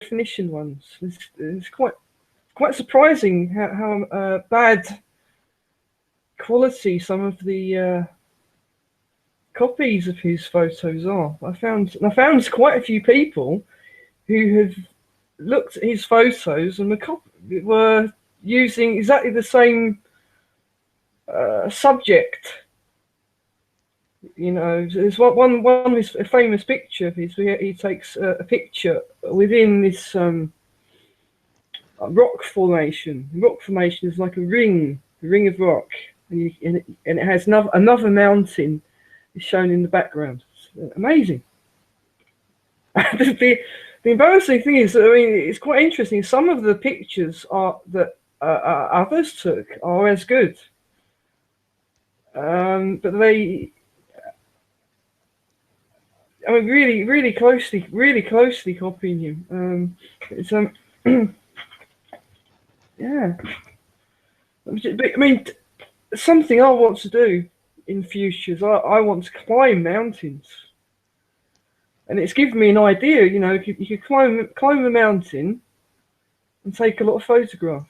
definition ones. It's quite surprising how bad quality some of the copies of his photos are. I found quite a few people who have looked at his photos and were using exactly the same subject. You know, there's one of his famous picture of his where he takes a picture within this rock formation. The rock formation is like a ring of rock, and it has another mountain is shown in the background. It's amazing. the embarrassing thing is, I mean, it's quite interesting. Some of the pictures that others took are as good, but they, I mean, really closely copying him. It's yeah. But, I mean, something I want to do in future is I want to climb mountains, and it's given me an idea. You know, you could climb a mountain and take a lot of photographs.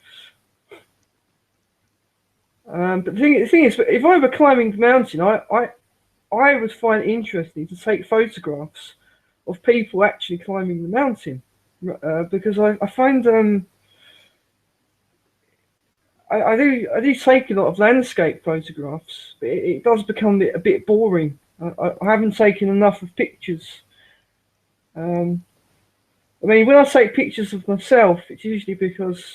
But the thing is, if I were climbing the mountain, I would find it interesting to take photographs of people actually climbing the mountain, because I find I do take a lot of landscape photographs, but it does become a bit boring. I haven't taken enough of pictures. I mean, when I take pictures of myself, it's usually because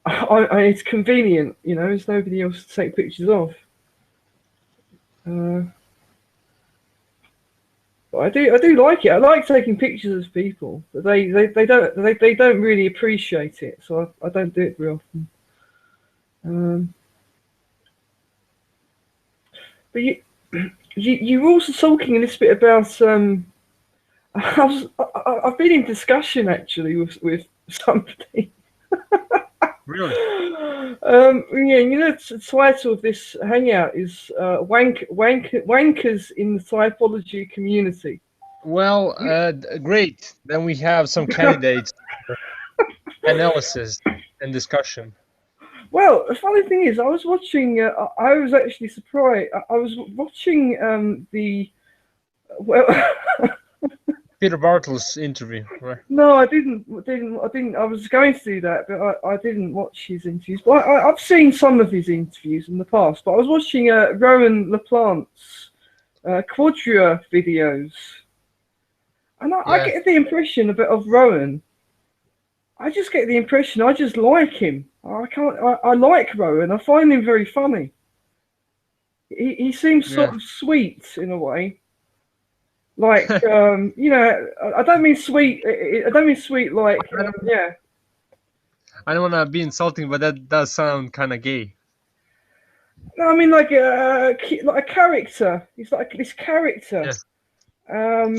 it's convenient. You know, there's nobody else to take pictures of. But I do like it. I like taking pictures of people, but they don't really appreciate it, so I don't do it very often. But you were also talking a little bit about I've been in discussion actually with somebody. Really? Yeah, you know, the title of this hangout is Wankers in the Typology community. Well, great. Then we have some candidates for analysis and discussion. Well, the funny thing is, I was watching. I was actually surprised. I was watching well. Peter Bartle's interview, right? No, I didn't. I was going to do that, but I didn't watch his interviews. But I've seen some of his interviews in the past. But I was watching Rowan LaPlante's Quadria videos, and I get the impression of Rowan. I just get the impression I just like him. I like Rowan. I find him very funny. He seems sort of sweet in a way. Like, you know, I don't mean sweet. I don't mean sweet like, yeah. I don't want to be insulting, but that does sound kind of gay. No, I mean like a character. He's like this character. Yeah. What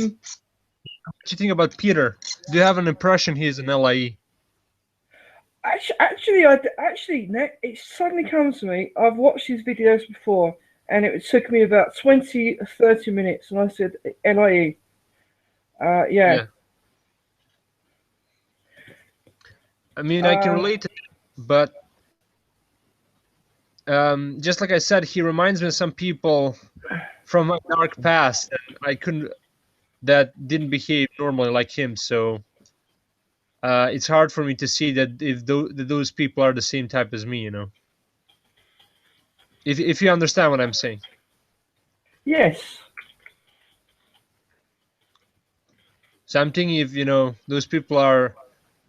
do you think about Peter? Do you have an impression he's an LIE? Actually, it suddenly comes to me. I've watched his videos before, and it took me about 20 or 30 minutes, and I said LIE. Yeah. I mean, I can relate to it, but just like I said, he reminds me of some people from my dark past that didn't behave normally like him. So it's hard for me to see that if those people are the same type as me, you know. If you understand what I'm saying. Yes. So I'm thinking if, you know, those people are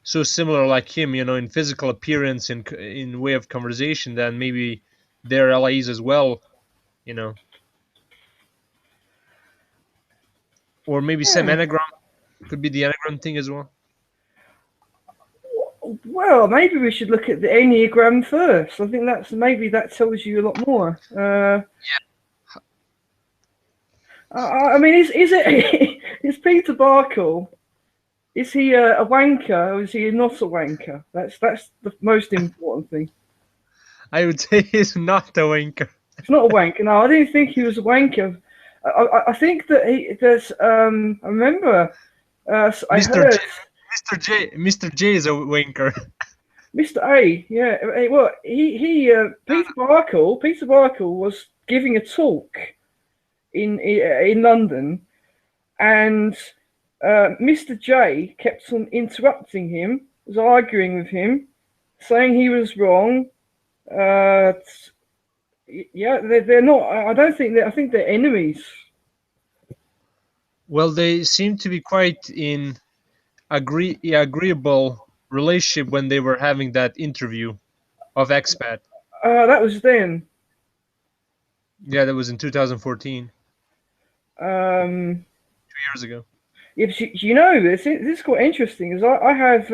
so similar like him, you know, in physical appearance and in way of conversation, then maybe they're LIEs as well, you know. Or maybe some anagram. Could be the anagram thing as well. Well, maybe we should look at the Enneagram first. I think maybe that tells you a lot more. I mean, is it is Peter Barkle? Is he a wanker or is he not a wanker? That's the most important thing. I would say he's not a wanker. He's not a wanker. No, I didn't think he was a wanker. I think that there's. I remember So I Mr. J, heard Mr. J is a wanker. Mr. A, yeah. Well, Peter Barkle was giving a talk in London, and Mr. J kept on interrupting him, was arguing with him, saying he was wrong. Yeah, they're not. I don't think that. I think they're enemies. Well, they seem to be quite in agreeable relationship when they were having that interview of expat. That was then. Yeah, that was in 2014, Um, 2 years ago. yeah, but you know, this is quite interesting. Is I have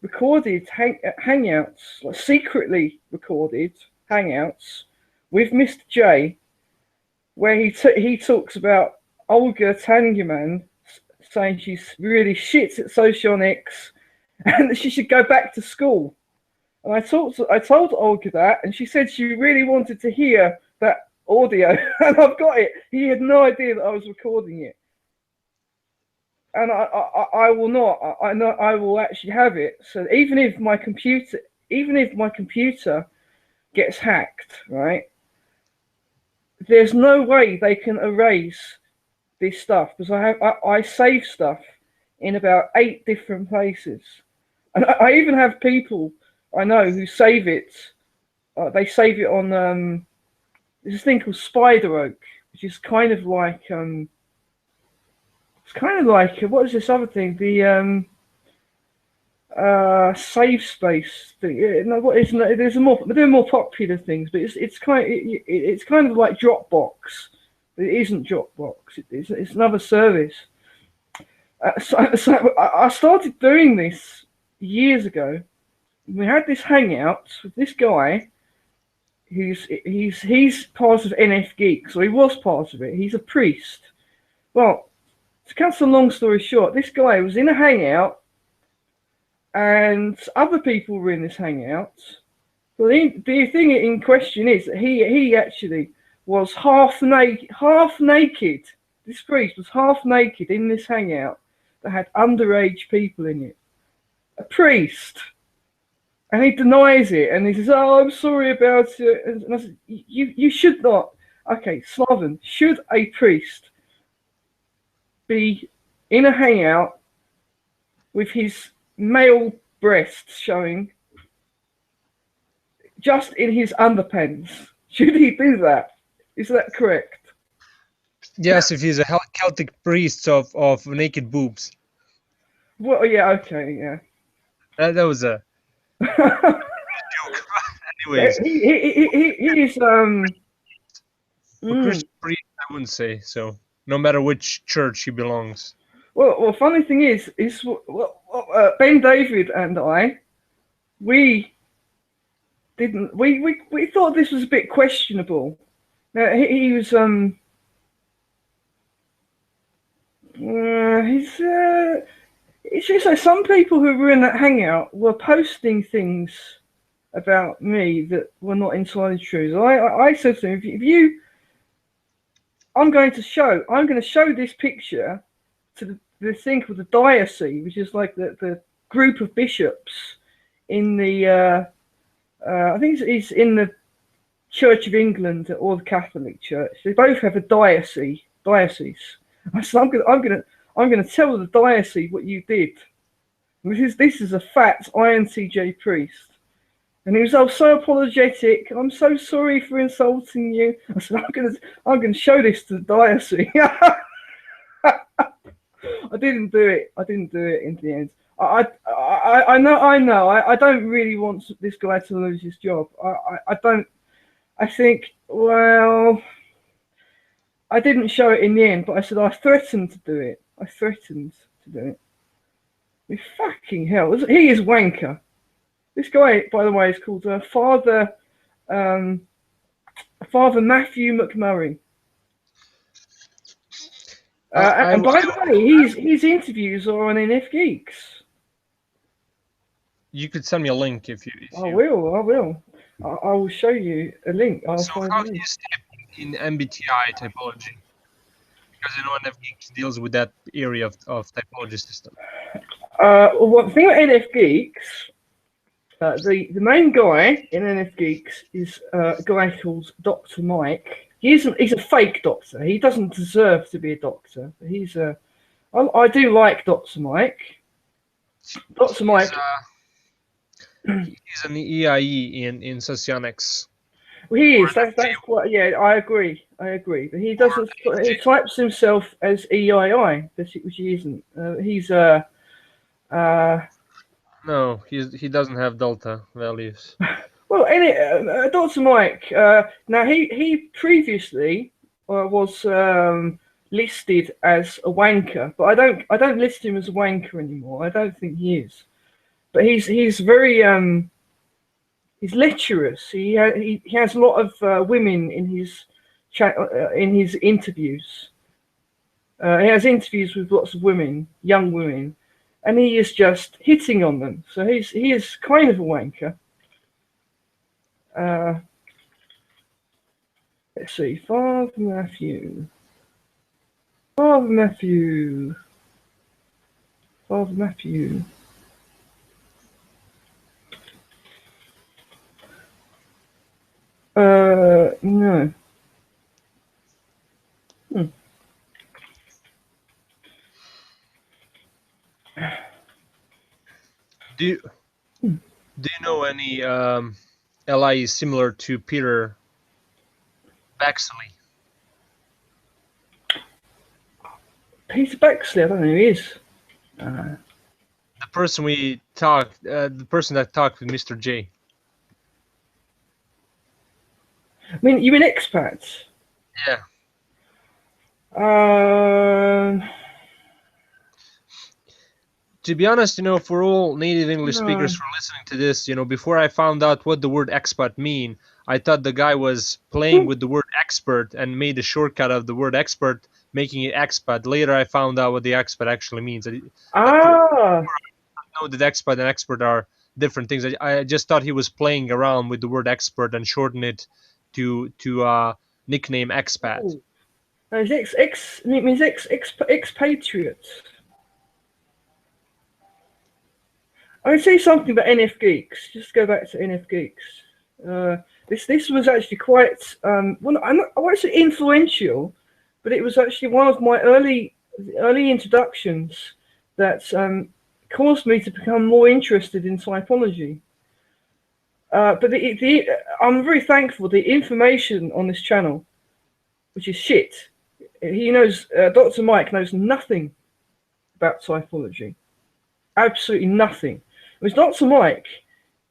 recorded hangouts, like secretly recorded hangouts with Mr. J, where he talks about Olga Tangerman saying she's really shit at socionics and that she should go back to school. And I told Olga that, and she said she really wanted to hear that audio, and I've got it. He had no idea that I was recording it, and I will not. I know I will actually have it. So even if my computer gets hacked, right? There's no way they can erase this stuff because I save stuff in about 8 different places, and I even have people I know who save it. They save it on there's this thing called Spider Oak, which is kind of like it's kind of like what is this other thing? The save space thing. No, what is there's there are more popular things, but it's kind of like Dropbox. It isn't Dropbox. It's another service. So I started doing this years ago. We had this hangout with this guy. He's part of NF Geek, so he was part of it. He's a priest. Well, to cut a long story short, this guy was in a hangout, and other people were in this hangout. Well, the thing in question is that he actually was half naked. This priest was half naked in this hangout that had underage people in it. A priest. And he denies it, and he says, "Oh, I'm sorry about it." And I said, "You should not." Okay, Slaven, should a priest be in a hangout with his male breasts showing, just in his underpants? Should he do that? Is that correct? Yes, if he's a Celtic priest of naked boobs. Well, yeah, okay, yeah. That was a joke. Anyways, He is for Christian priest, I wouldn't say so. No matter which church he belongs. Well, funny thing is Ben David and I, we didn't we thought this was a bit questionable. Now he was he's it's just like some people who were in that hangout were posting things about me that were not entirely true. So I said to him, if you I'm going to show this picture to the thing called the diocese, which is like the group of bishops in the I think it's in the Church of England or the Catholic Church. They both have a diocese. I said, I'm gonna tell the diocese what you did. This is a fat INTJ priest. And he was so apologetic. I'm so sorry for insulting you. I said, I'm gonna show this to the diocese. I didn't do it. In the end. I know. I don't really want this guy to lose his job. I don't. I think. Well, I didn't show it in the end, but I said I threatened to do it. With fucking hell, he is wanker. This guy, by the way, is called Father Matthew McMurray. And by the way, his interviews are on NF Geeks. You could send me a link if you. I will. I will show you a link. So how do you step in MBTI typology? Because NF Geeks deals with that area of typology system. Well, one thing about NF Geeks, the main guy in NF Geeks is a guy called Dr. Mike. He's a fake doctor. He doesn't deserve to be a doctor. I do like Dr. Mike. Dr. Mike. He's an EIE in socionics. Well, he is. That's quite. Yeah, I agree. But he doesn't. He types himself as EII, which he isn't. He's No, he doesn't have delta values. Well, Dr. Mike. Now he previously was listed as a wanker, but I don't list him as a wanker anymore. I don't think he is. But he's very he's lecherous. He has a lot of women in his in his interviews. He has interviews with lots of women, young women, and he is just hitting on them. So he is kind of a wanker. Let's see, Father Matthew. No. Do you know any LIs similar to Peter Baxley? Peter Baxley, I don't know who he is. The person we talked, the person that talked with Mr. J. I mean, you mean expats? Yeah. To be honest, for all native English speakers who are listening to this, before I found out what the word expat mean, I thought the guy was playing with the word expert and made a shortcut of the word expert, making it expat. Later, I found out what the expat actually means. I know that expat and expert are different things. I just thought he was playing around with the word expert and shorten it to nickname expat. Oh. No, it means expatriate. I would say something about NF Geeks. Just go back to NF Geeks. This was actually quite I won't say influential, but it was actually one of my early introductions that caused me to become more interested in typology. But I'm very thankful. The information on this channel, which is shit. He knows. Dr. Mike knows nothing about typology. Absolutely nothing. Whereas Dr. Mike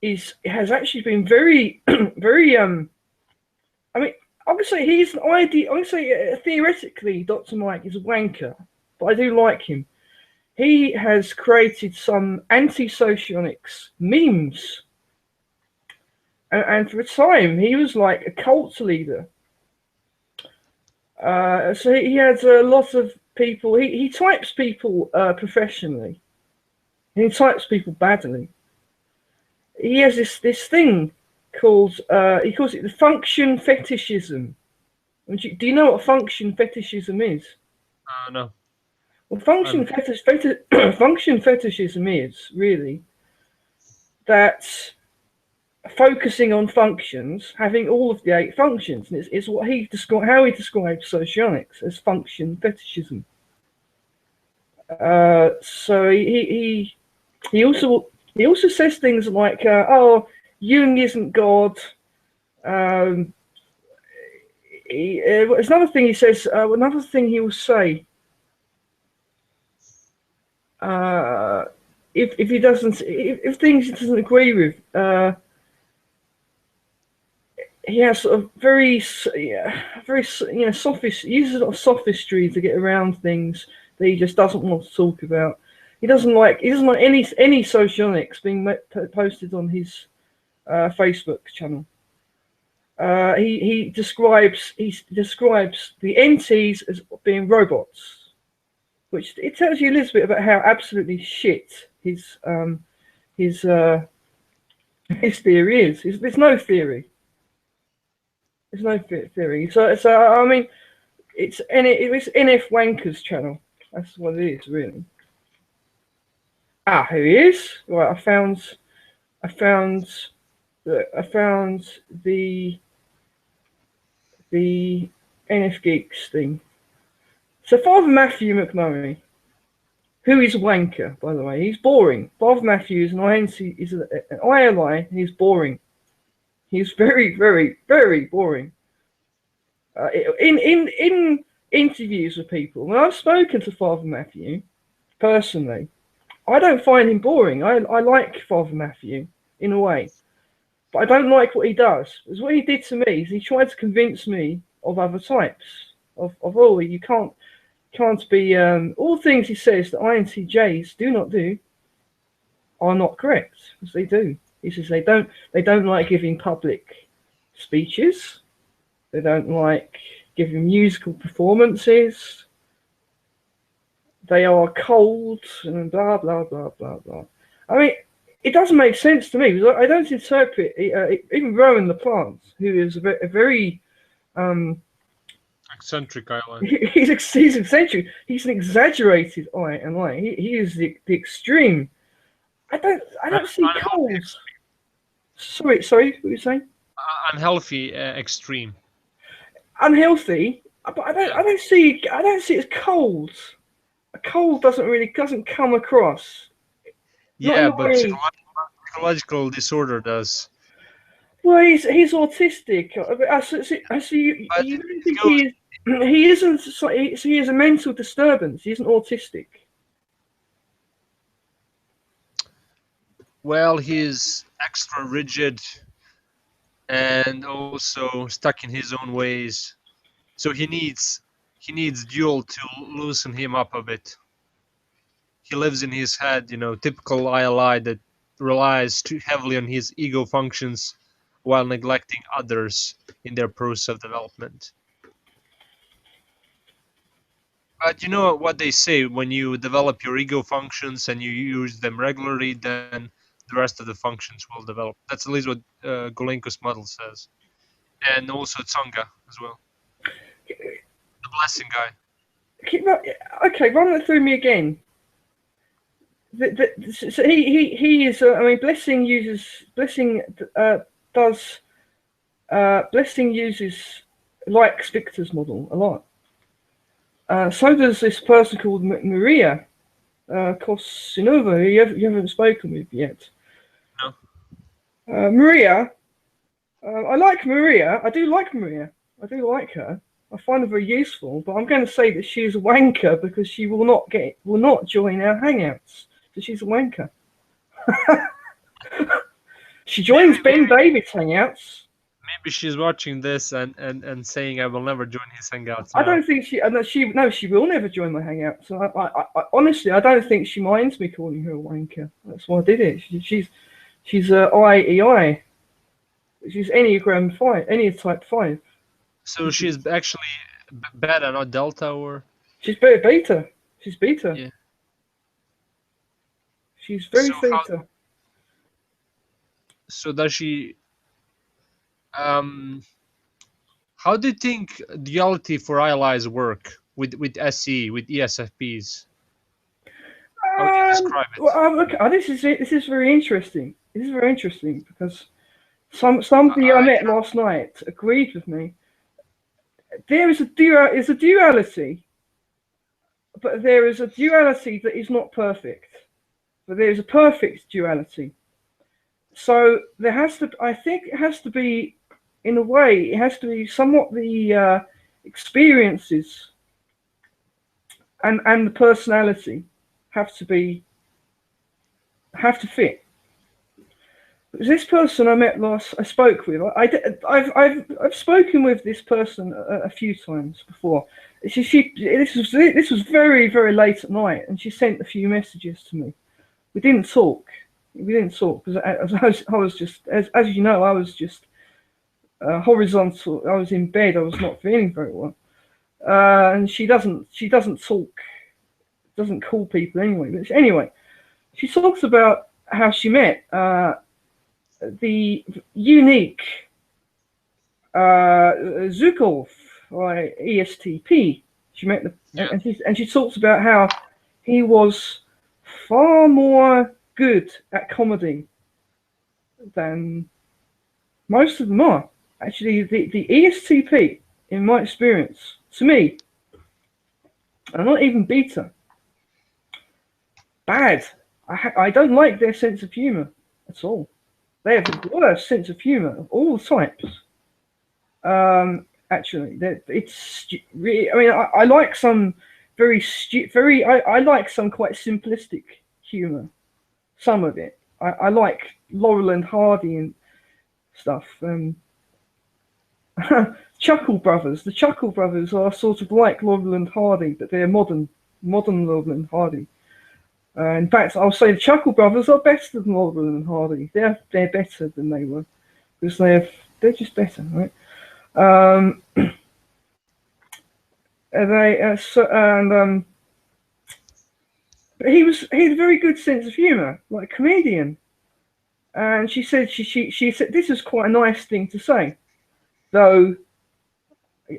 has actually been very, very. I mean, I would say he's an idea. I would say theoretically, Dr. Mike is a wanker, but I do like him. He has created some anti-socionics memes, and for a time he was like a cult leader. So he has a lot of people. He types people professionally. He types people badly. He has this thing called he calls it the function fetishism. Do you know what function fetishism is? No. Well, function fetishism is really that focusing on functions, having all of the 8 functions, and it's what how he describes socionics as function fetishism. So he also says things like, "Oh, Jung isn't God." There's another thing he says. Another thing he will say. If things he doesn't agree with, he has sort of very sophist. He uses a lot of sophistry to get around things that he just doesn't want to talk about. He doesn't like any socionics being posted on his Facebook channel. He describes the NTs as being robots, which it tells you a little bit about how absolutely shit his theory is. There's no theory. There's no theory. So I mean, It's NF Wankers channel. That's what it is, really. Ah, here he is. Right, I found the NF Geeks thing. So Father Matthew McMurray, who is a wanker, by the way, he's boring. Father Matthew is an ILI, he's boring. He's very, very, very boring. In interviews with people, when I've spoken to Father Matthew personally, I don't find him boring. I like Father Matthew in a way, but I don't like what he does. Because what he did to me is he tried to convince me of other types of you can't be all things he says that INTJs do not do are not correct, because they do. He says they don't like giving public speeches. They don't like giving musical performances. They are cold and blah, blah, blah, blah, blah. I mean, it doesn't make sense to me, because I don't interpret even Rowan LaPlante, who is a very eccentric island. He's eccentric. He's an exaggerated I. He is the extreme. I don't see cold. Sorry, what were you saying? Unhealthy, extreme. Unhealthy, but I don't see it as cold. A cold doesn't come across. Yeah, but psychological disorder does. Well, he's autistic. You don't think he isn't? He is a mental disturbance. He isn't autistic. Well, he's extra rigid and also stuck in his own ways. So he needs Duel to loosen him up a bit. He lives in his head, typical ILI that relies too heavily on his ego functions while neglecting others in their process of development. But you know what they say, when you develop your ego functions and you use them regularly, then the rest of the functions will develop. That's at least what Golenko's model says. And also Tsonga as well. The blessing guy. Okay, run that through me again. So he is. Blessing uses likes Victor's model a lot. So does this person called Maria Kosinova, who you haven't spoken with yet. No. Maria, I like Maria. I do like Maria. I do like her. I find her very useful. But I'm going to say that she's a wanker because she will not join our hangouts. So she's a wanker. She joins Ben David's hangouts. Maybe she's watching this and saying, "I will never join his hangouts." I don't think she will never join my hangouts. I honestly, I don't think she minds me calling her a wanker. That's why I did it. She's a IEI. She's Enneagram 5, Enneatype 5. So she's actually beta, not delta, or she's beta. She's beta. Yeah. She's very beta. So does she? How do you think duality for ILIs work with SE, with ESFPs? How do you describe it? Well, this is very interesting. This is very interesting because somebody I met last night agreed with me. There is a duality, but there is a duality that is not perfect. But there is a perfect duality. So there has to. I think it has to be. In a way, it has to be somewhat the experiences and the personality have to fit. Because this person I spoke with. I've spoken with this person a few times before. This was very, very late at night, and she sent a few messages to me. We didn't talk because I was just, as you know, I was just. Horizontal. I was in bed. I was not feeling very well, and she doesn't talk, doesn't call people anyway. But anyway, she talks about how she met the unique Zukov ESTP. She met Yeah. and she talks about how he was far more good at comedy than most of them are. Actually, the ESTP, in my experience, to me, and not even beta, bad. I don't like their sense of humour at all. They have the worst sense of humour of all types. Actually, it's really. I mean, I like some I like some quite simplistic humour. Some of it. I like Laurel and Hardy and stuff. Chuckle Brothers. The Chuckle Brothers are sort of like Laurel and Hardy, but they're modern Laurel and Hardy. In fact, I'll say the Chuckle Brothers are better than Laurel and Hardy. They're better than they were because they're just better, right? Um, but he had a very good sense of humour, like a comedian. And she said she said this is quite a nice thing to say, though.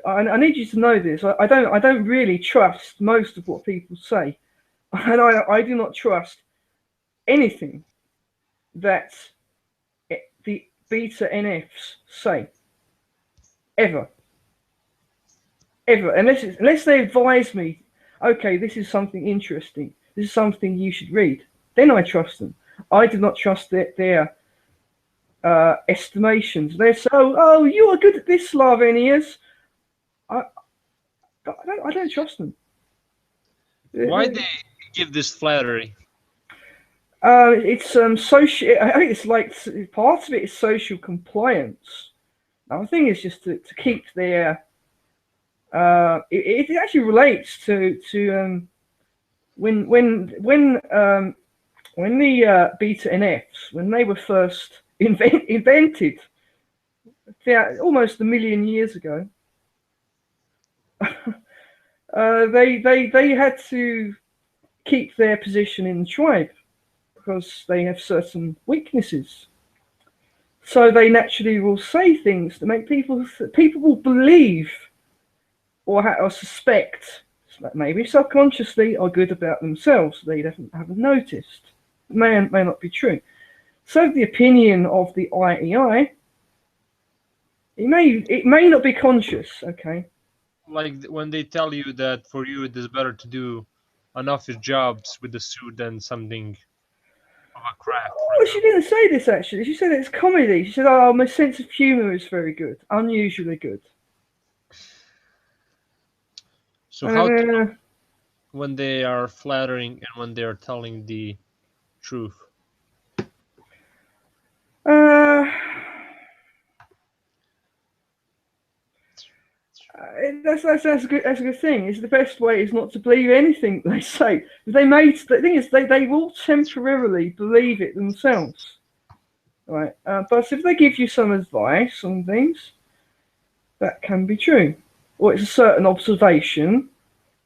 I need you to know this. I don't really trust most of what people say, and I do not trust anything that the beta NFs say ever, unless they advise me, okay, this is something interesting, this is something you should read. Then I trust them. I do not trust their estimations. They're oh, you are good at this, Slovenians. I don't trust them. Why they give this flattery? It's social. I think it's like part of it is social compliance. Now, the thing is just to keep their. It actually relates to when the beta NFs, when they were first invented almost a million years ago. They had to keep their position in the tribe because they have certain weaknesses. So they naturally will say things to make people will believe or suspect, maybe subconsciously, are good about themselves. They haven't noticed. It may not be true. So the opinion of the IEI, it may not be conscious. Okay. Like when they tell you that for you it is better to do an office jobs with a suit than something of a craft, for Well, she example. didn't say this actually. She said it's comedy. She said, "Oh, my sense of humour is very good, unusually good." So how to Uh, know when they are flattering and when they are telling the truth? uh, that's a good thing. It's the best way is not to believe anything they say. The thing is they will temporarily believe it themselves, right? But if they give you some advice on things, that can be true, or it's a certain observation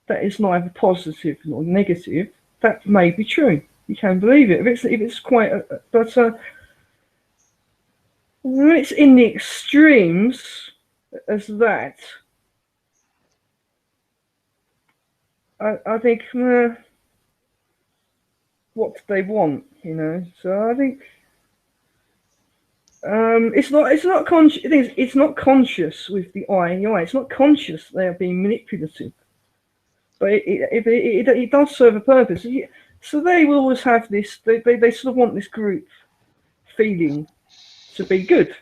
that is neither positive nor negative. That may be true. You can believe it if it's quite, but when it's in the extremes as that, I think. What they want, So I think it's not conscious. It's not conscious with the IEI. It's not conscious they are being manipulative, but it does serve a purpose. So they will always have this. They sort of want this group feeling to be good.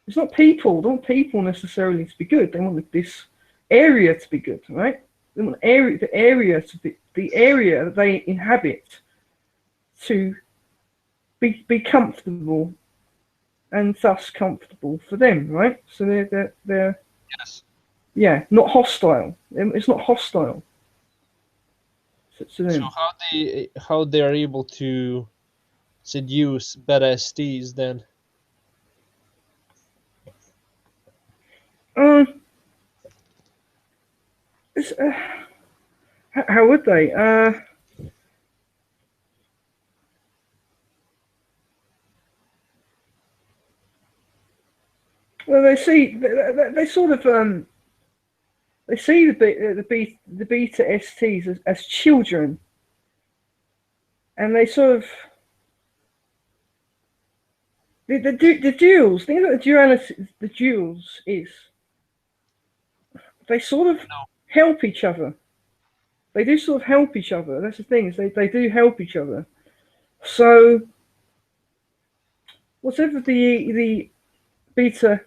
It's not people. They don't want people necessarily to be good. They want this area to be good, right? They want the area to be the area that they inhabit to be comfortable and thus comfortable for them, right? So they're Yes. yeah, not hostile. It's not hostile to So them. how they are able to seduce beta STs then? Um, it's, how would they? Well, they see they sort of they see the beta STs as children, and they sort of the duels. Think about the duels is they sort of help each other. They do sort of help each other. That's the thing, is they do help each other. So whatever the beta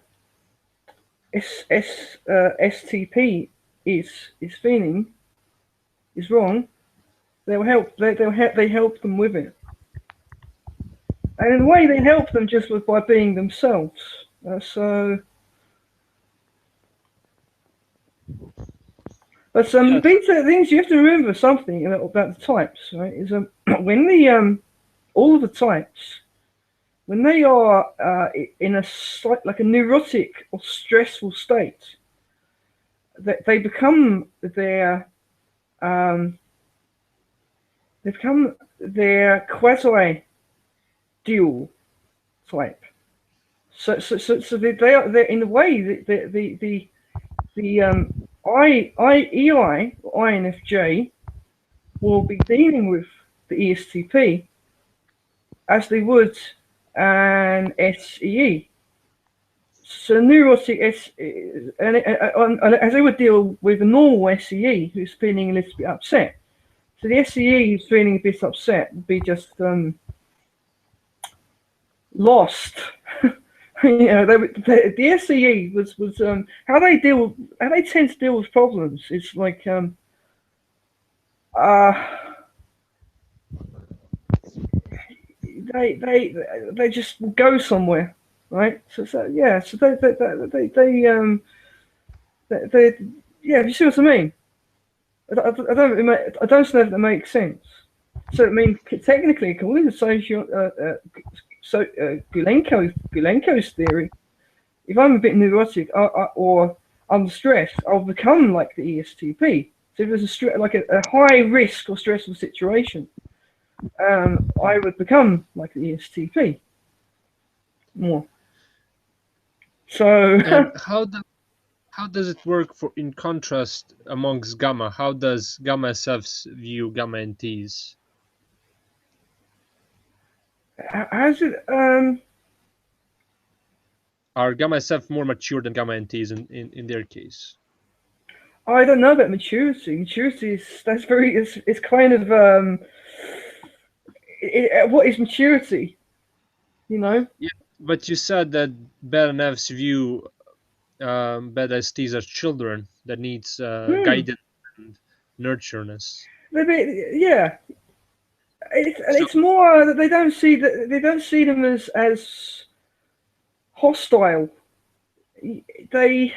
STP is feeling is wrong, they'll help. They help them with it, and in a way, they help them just by being themselves. But the beta things you have to remember something about the types, right? Is when all of the types, when they are in a like a neurotic or stressful state, that they become their quasi dual type. So they're in a way the INFJ will be dealing with the ESTP as they would an SEE. So neurotic as they would deal with a normal SEE who's feeling a little bit upset. So the SEE who's feeling a bit upset would be just lost. The SEE was how they tend to deal with problems. It's like they just go somewhere, right? So yeah, so they yeah. You see what I mean? I don't know if that makes sense. So I mean, technically, according to Gulenko's theory, if I'm a bit neurotic or under stress, I'll become like the ESTP. So if there's a high risk or stressful situation, I would become like the ESTP more. So and how does it work in contrast amongst gamma? How does gamma SFs view gamma NTs? how's it? Are gamma SF more mature than gamma NTs in their case? I don't know about maturity. Maturity it's kind of what is maturity? You know? Yeah, but you said that beta NFs view beta STs as children that needs guidance and nurtureness. Yeah. So It's more that they don't see them as hostile. This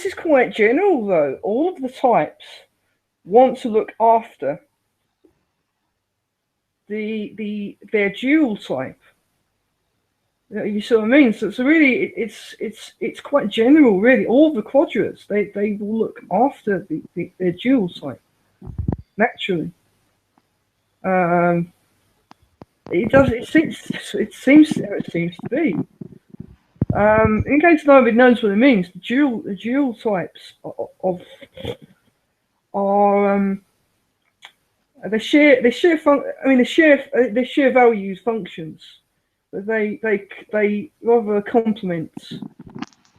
is quite general though. All of the types want to look after their dual type. You see what I mean? So really, it's quite general. Really, all the quadrats they will look after their dual type naturally. It does. It seems to be. In case nobody knows what it means, the dual types are they share values functions, but they rather complement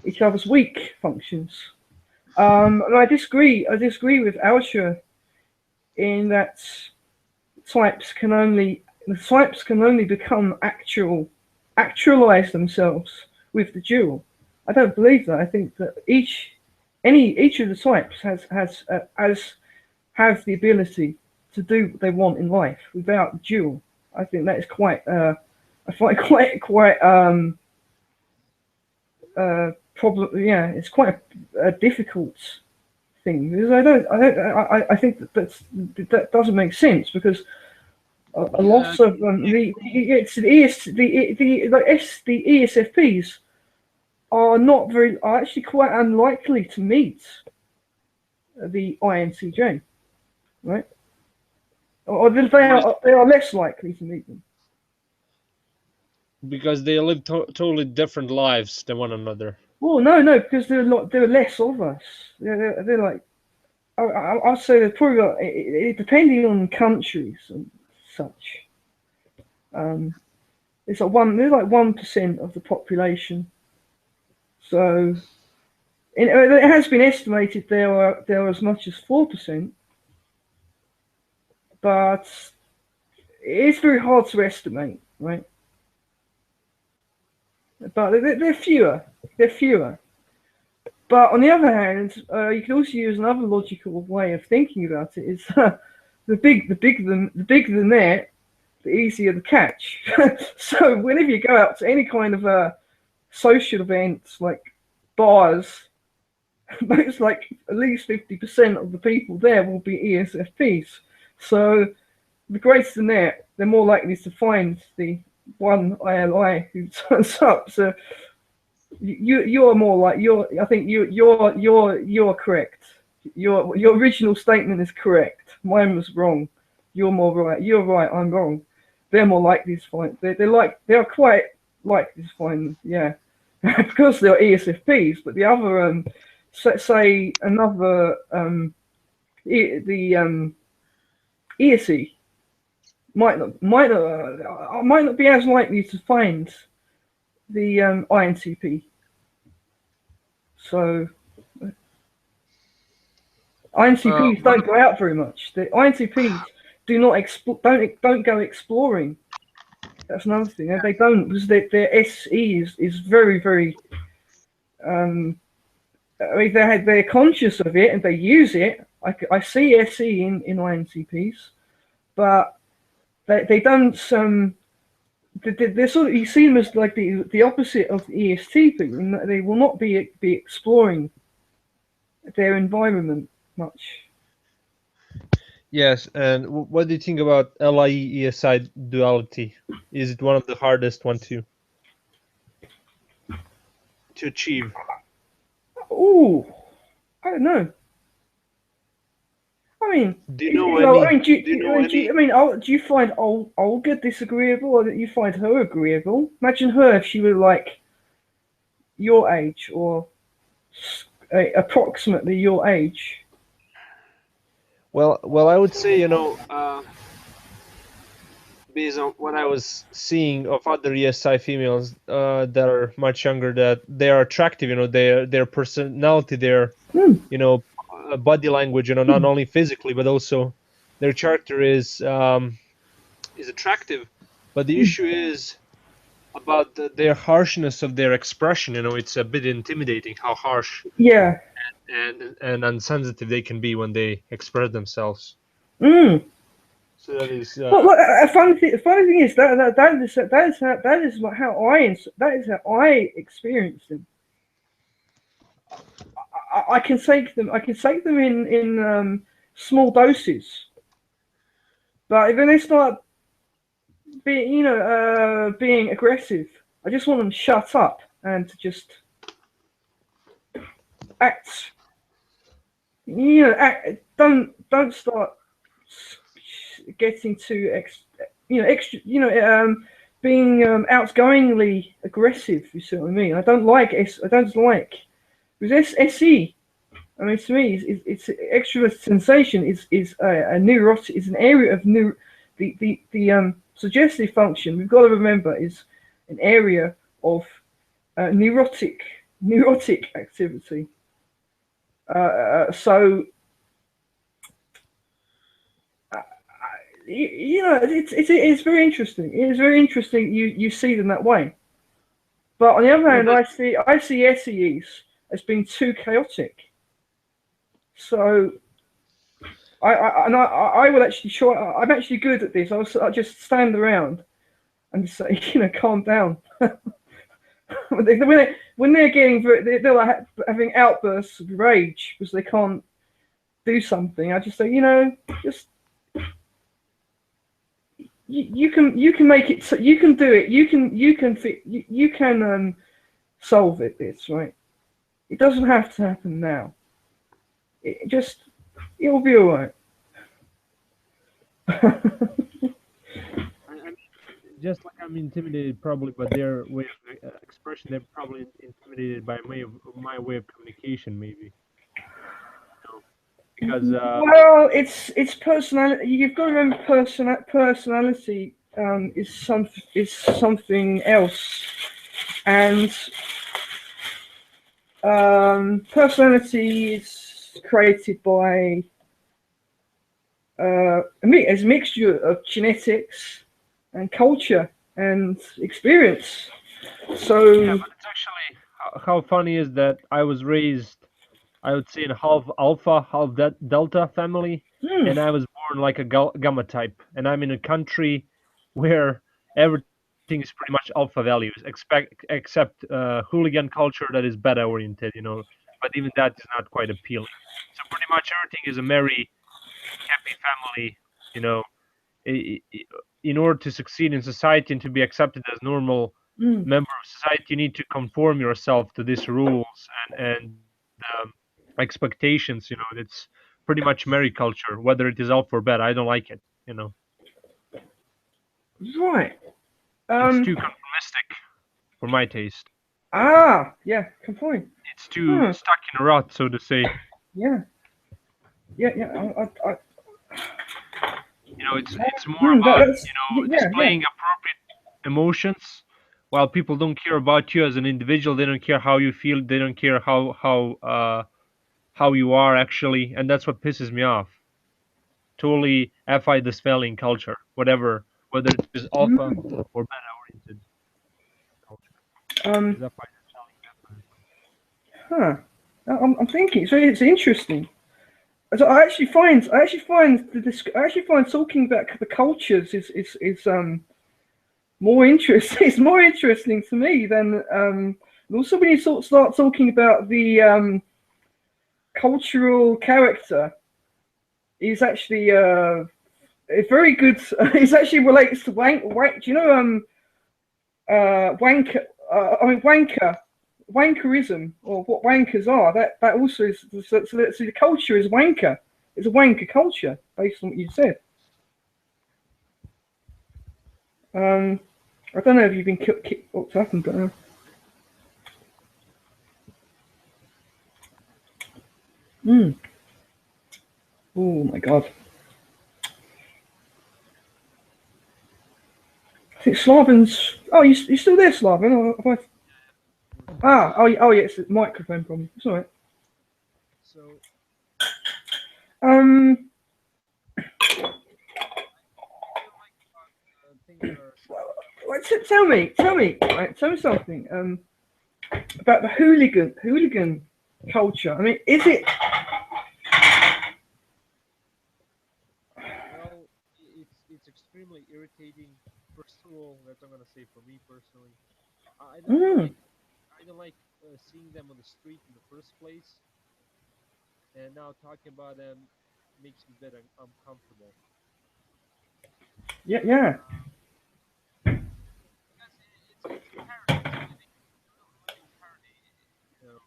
each other's weak functions. And I disagree with Alsher in that types can only become actualize themselves with the dual. I don't believe that. I think that each of the types have the ability to do what they want in life without dual. I think that is quite problem. Yeah, it's quite a difficult thing because I think that doesn't make sense because a loss of the ESFPs are actually quite unlikely to meet the INCJ, right? Or they are less likely to meet them because they live totally different lives than one another. Well, no, because there are less of us. They're like, I'd say they're probably like, depending on countries and such. Um, it's like they're like 1% of the population. So it has been estimated there are as much as 4%, but it's very hard to estimate, right? But they're fewer. They're fewer. But on the other hand, you can also use another logical way of thinking about it. Is the bigger the net, the easier the catch. So whenever you go out to any kind of social events like bars, most like at least 50% of the people there will be ESFPs. So the greater the net, they're more likely to find the one ILI who turns up. So you're more like I think you're correct. Your original statement is correct. Mine was wrong. You're more right. You're right. I'm wrong. They're more likely to find. They're quite likely to find. Yeah, because they're ESFPs. But the other say another the ESE might not be as likely to find the INTP. So INTPs don't go out very much. The INTPs do not don't go exploring. That's another thing. They don't because their SE is very very. I mean, they're conscious of it and they use it. I see SE in INTPs, but they don't. They're sort of, you see them as like the opposite of the ESTP, in that they will not be exploring their environment much. Yes, and what do you think about LIE ESI duality? Is it one of the hardest one to achieve? Oh, I don't know. I mean, Do you know any? do you find Olga disagreeable, or that you find her agreeable? Imagine her if she were like your age or approximately your age. Well, I would say based on what I was seeing of other ESI females that are much younger, that they are attractive. Their personality, their body language. Not only physically but also their character is attractive. But the issue is about their harshness of their expression. It's a bit intimidating how harsh Yeah. and insensitive they can be when they express themselves. Mm. So that is. Well, a funny thing is that is how I experienced them. I can take them. I can take them in small doses, but when they start being aggressive, I just want them to shut up and to just act. Don't start getting too being outgoingly aggressive. You see what I mean? I don't like because SE. I mean, to me, it's extrovert sensation is a neurotic. Is an area of the suggestive function. We've got to remember is an area of neurotic activity. So it's very interesting. It is very interesting. You see them that way, but on the other hand, I see SEs as being too chaotic. So I will actually try. I'm actually good at this. I'll just stand around and say, calm down. when they're getting they're like having outbursts of rage because they can't do something. I just say, just you can make it. You can do it. You can solve it. This right. It doesn't have to happen now. It'll be all right. Just like I'm intimidated probably by their way of impression they're probably intimidated by my way of communication, maybe. Because Well, it's personality. You've got to remember personality is something else, and personality is created by as a mixture of genetics and culture and experience. yeah, So, but it's actually how funny is that I was raised, I would say, in half alpha, half delta family, hmm, and I was born like a gamma type, and I'm in a country where everything is pretty much alpha values, except hooligan culture that is beta oriented, But even that is not quite appealing. So pretty much everything is a merry, happy family, you know. I- i- In order to succeed in society and to be accepted as normal hmm. member of society, you need to conform yourself to these rules and expectations. It's pretty much merry culture, whether it is alpha or beta. I don't like it. Right. It's Um. too conformistic for my taste. Yeah. Good point. It's too Huh. stuck in a rut, so to say. Yeah. Yeah. Yeah. It's more about That's yeah. Yeah. displaying appropriate emotions, while people don't care about you as an individual. They don't care how you feel. They don't care how you are actually, and that's what pisses me off. Totally fi the spelling culture, whether it is alpha Mm. or beta oriented culture. Is Um. fi the spelling definitely. Huh. I'm thinking. So it's interesting. So I actually find talking about the cultures is more interesting. It's more interesting to me than and also when you sort of start talking about the cultural character is actually it's very good. It actually relates to wank. Do you know wanker? Wankerism, or what wankers are. That also is so the culture is wanker. It's a wanker culture based on what you said. Um, I don't know if you've been kicked what's happened, but mm, oh my god. I think Slavin's. Oh, you still there, Slavin? Or have oh yeah, it's a microphone problem. It's alright. So Um, what do you like about things that are tell me something. About the hooligan culture. I mean, is it? well, it's extremely irritating. First of all, that's what I'm gonna say for me personally. Mm, I don't like seeing them on the street in the first place, and now talking about them makes me a bit uncomfortable. yeah, yeah. Because it's a parody. It's a living parody. You know,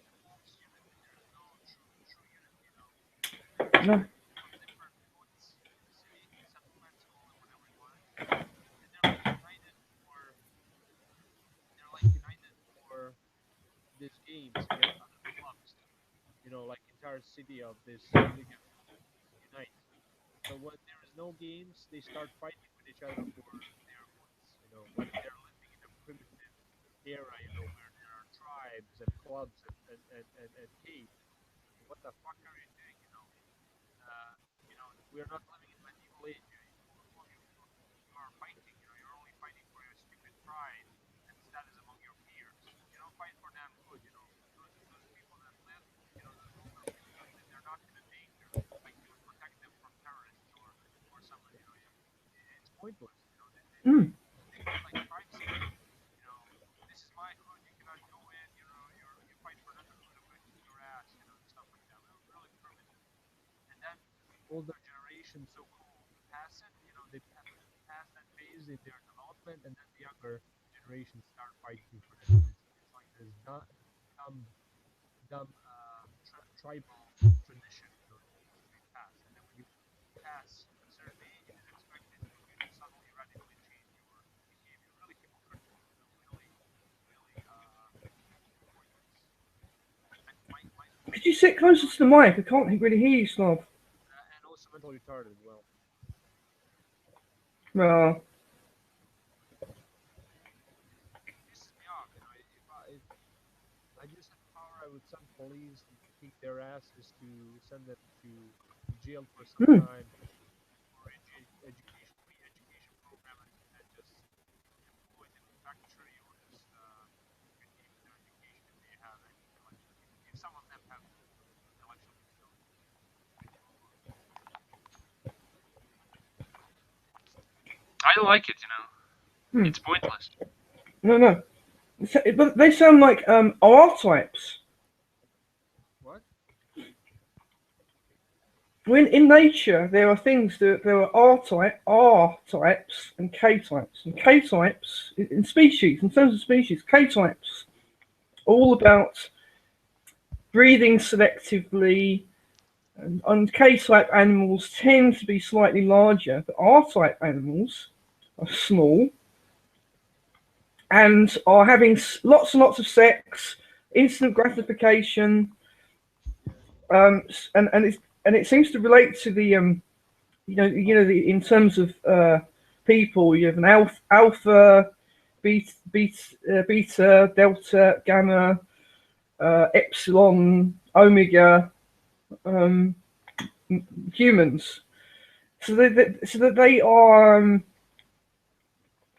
it's all stupid. There's no true unity. There's No. from different hoods in the city, settlements, call it whatever you want, and they're like united for these games against other clubs. Like entire city of this hooligan unite. But when there is no games, they start fighting with each other for their hoods. Like they're living in a primitive era. Where there are tribes and clubs and caves. What the fuck are you doing? Uh, we are not living in medieval age. You are fighting. You're only fighting for your stupid pride and status among your peers. You don't fight for damn good. Those people that live. Those older people that live. They're not in a danger. Like you would protect them from terrorists or somebody. It's pointless. Mm, They treat it like crime scene. You know, this is my hood. You cannot go in. You fight for another hood. I'm gonna kick your ass. Stuff like that. Really primitive. And then older generation so cool to pass it. They pass that phase in their development, and then the younger generations start fighting for them. It's like this dumb tribal tradition, that needs to be passed. And then when you pass a certain age, it is expected for you to suddenly radically change your behavior. Really hypocritical. Could you sit closer to the mic? I can't really hear you, Snob. And also mentally retarded as well. Well, Pisses me off, you know. If I just had power, I would send police to kick their asses, to send them to jail for some time, or education, free education program, and just employ them in factory, or just redeem their education if they have any intellectual, if some of them have intellectual disability. I don't like it, you know. It's pointless. no. But they sound like R-types. What? When in nature there are things that there are R types and K types. And K types in species, in terms of species, K types all about breathing selectively, and K type animals tend to be slightly larger, but R type animals are small and are having lots and lots of sex, instant gratification, and it seems to relate to the in terms of people, you have an alpha, beta, delta, gamma, epsilon, omega, humans. So that they are.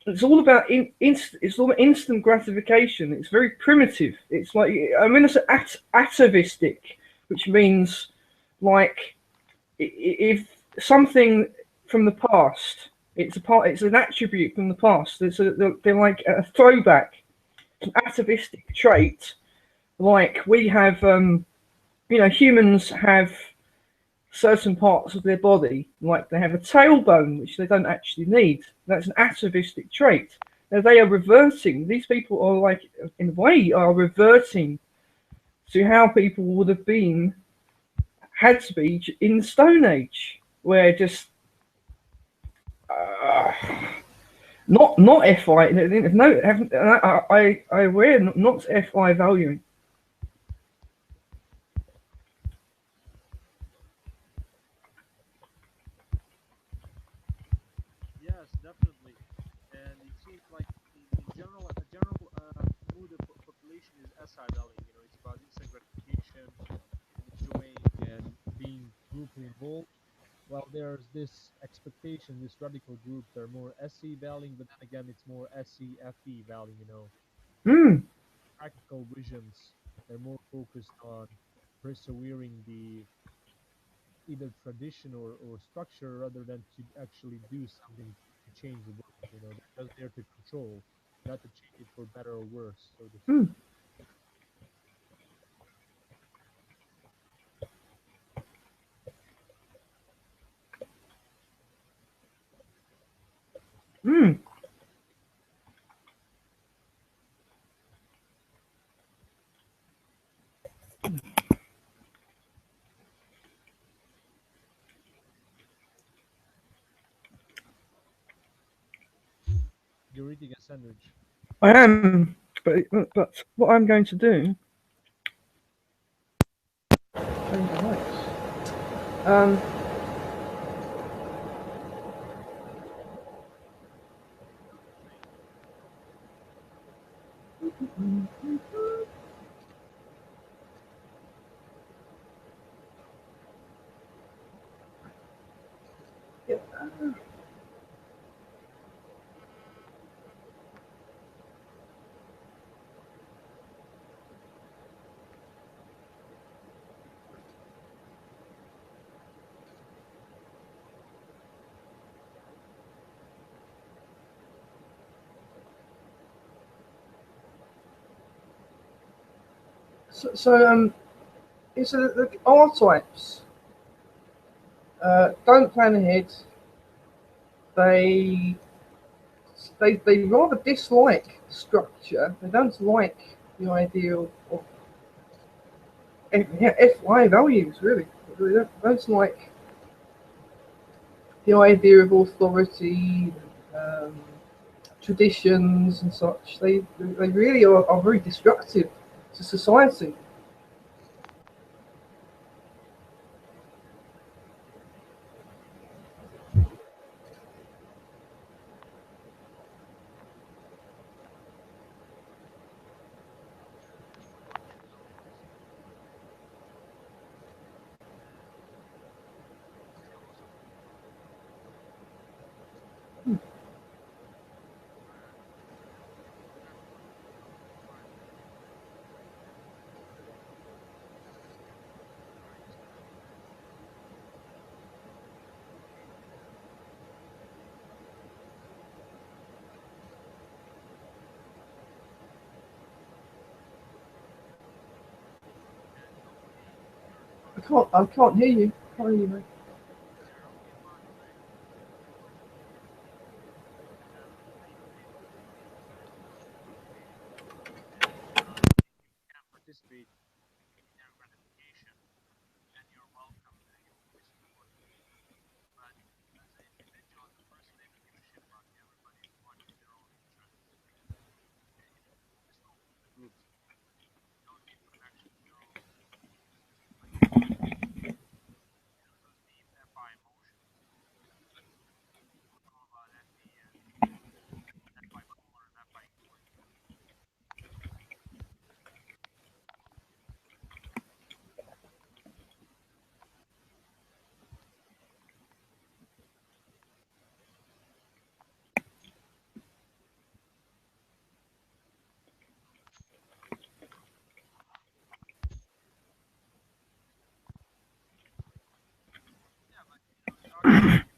It's all about it's all about instant gratification. It's very primitive. It's like, I mean, it's atavistic, which means like if something from the past, it's an attribute from the past. They're like a throwback, an atavistic trait. Like we have, humans have certain parts of their body, like they have a tailbone, which they don't actually need. That's an atavistic trait. Now they are reverting. These people are like, in a way, are reverting to how people would have been, had to be in the Stone Age, where just not FI. No, haven't. I aware not FI valuing. Yes, definitely. And it seems like in general, a general mood of population is SI valuing. You know, it's about instant gratification and enjoying and being grouply involved. Well, there's this expectation, this radical group, they're more SE valuing, but then again, it's more SEFE valuing. You know, Hmm. practical visions. They're more focused on persevering the either tradition or structure rather than to actually do something to change the world. You know, they're just there to control, not to change it for better or worse, so to Hmm. speak. Hmm. You're eating a sandwich. I am, but what I'm going to do. Um. So it's the R types don't plan ahead. They they rather dislike structure. They don't like the idea of FI values, really. They don't like the idea of authority, um, traditions, and such. They really are very destructive to society. I can't hear you. Can't hear you, mate. Participate in their gratification, and you're welcome to your voice in the world. But as an individual, as a person, they don't give a shit about you. Everybody's watching their own interests in the scope of the group. You don't need connections to your own like those deep FI emotions. All about FE and FI polar and FI equivalent. Yeah, but Star Trek